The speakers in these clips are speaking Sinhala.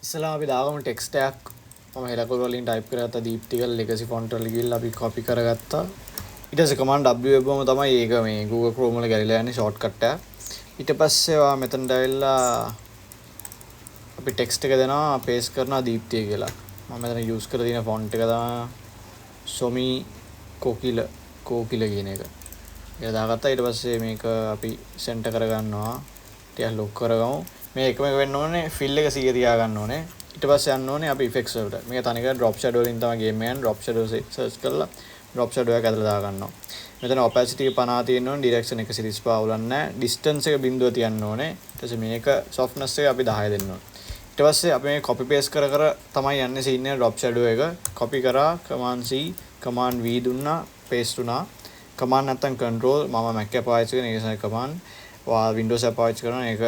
ඉස්සලා අපි දාගමු ටෙක්ස්ට් එකක් මම හෙලකොළ වලින් ටයිප් කරගත්ත දීප්තිකල් legacy font වල ගිහිල්ලා අපි copy කරගත්තා. ඊට පස්සේ command W එබ්බම තමයි ඒක මේ Google Chrome වල ගැලිලා යන්නේ shortcut එක. ඊට පස්සේ ඔයා මෙතනට ඇවිල්ලා අපි ටෙක්ස්ට් එක දෙනවා paste කරනවා දීප්තිය කියලා. මම මෙතන use කරලා තියෙන font එක තමයි somi kokila කියන එක. ඒක දාගත්තා. ඊට පස්සේ මේක අපි center කරගන්නවා. ටිකක් lock කරගමු. මේ එකම එක වෙන්න ඕනේ fill එක 100 තියා ගන්න ඕනේ. ඊට පස්සේ යන්න ඕනේ අපි effects වලට. මේක තනිකර drop shadow වලින් තමයි game එක යන්නේ. drop shadow search කරලා drop shadow එක ඇදලා දා ගන්නවා. මෙතන opacity 50 තියෙන්න ඕනේ. direction 135 අවුලන්නේ නැහැ. distance එක බිඳුව තියන්න ඕනේ. ඊට පස්සේ මේක softness එක අපි 10 දෙන්න ඕනේ. ඊට පස්සේ අපි මේ copy paste කර තමයි යන්නේ scene එක drop shadow එක. copy කරා command C command V දුන්නා paste වුණා. command නැත්නම් control මම Mac එක පාවිච්චි කරන එක command. ඔයා Windows එක පාවිච්චි කරනවා ඒක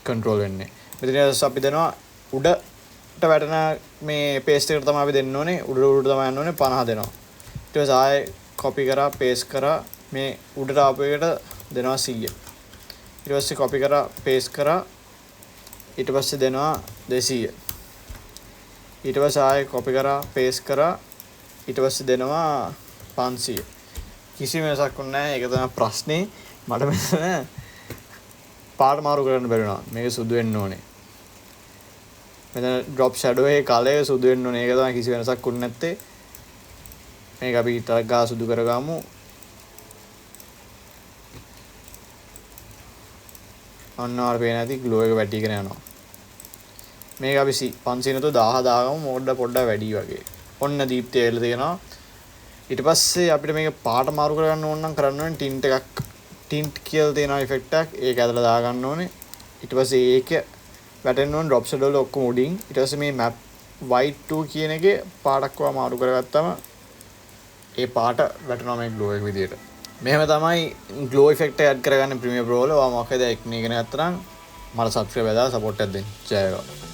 control වෙන්නේ. මෙතන අපි දෙනවා උඩට වැටෙන මේ paste එකට තමයි අපි දෙන්න ඕනේ. උඩට තමයි යන්න ඕනේ 50 දෙනවා. ඊට පස්සේ ආයේ copy කරා paste කරා මේ උඩට ආපු එකට දෙනවා 100. ඊට පස්සේ copy කරා paste කරා ඊට පස්සේ දෙනවා 200. ඊට පස්සේ ආයේ copy කරා paste කරා ඊට පස්සේ දෙනවා 500. කිසිම වෙනසක් නැහැ. ඒක තමයි ප්‍රශ්නේ. මට මෙතන පාට මාරු කරන්න බැරි වුණා. මේක සුදු වෙන්න ඕනේ. මෙතන drop shadow එකේ කලය සුදු වෙන්න ඕනේ. ඒක තමයි කිසි වෙනසක් වුනේ නැත්තේ. මේක අපි ටිකක් ගා සුදු කරගමු. අන්න ආර පේන ඇති glow එක වැටිගෙන යනවා. මේක අපි 500 තු 1000 දාගමු. පොඩ්ඩක් වැඩි වගේ. ඔන්න දීප්තිය එල්ල තියෙනවා. ඊට පස්සේ අපිට මේක පාට මාරු කරගන්න ඕන නම් කරන්න ඕනේ tint එකක් tint කියලා තියෙන effect එකක් ඒක ඇදලා දා ගන්න ඕනේ. ඊට පස්සේ ඒක වැටෙන්න ඕනේ drop shadow වල ඔක්කොම උඩින්. ඊට පස්සේ මේ map white 2 කියන එකේ පාටක් වවා මාරු කරගත්තම ඒ පාට වැටෙනවා මේ glow එක විදියට. මෙහෙම තමයි glow effect එක add කරගන්න Premiere Pro වල. ඔයා මොකද ඉගෙන ගත්තා නම් මට subscribe කරලා support එකක් දෙන්න. ජය වේවා.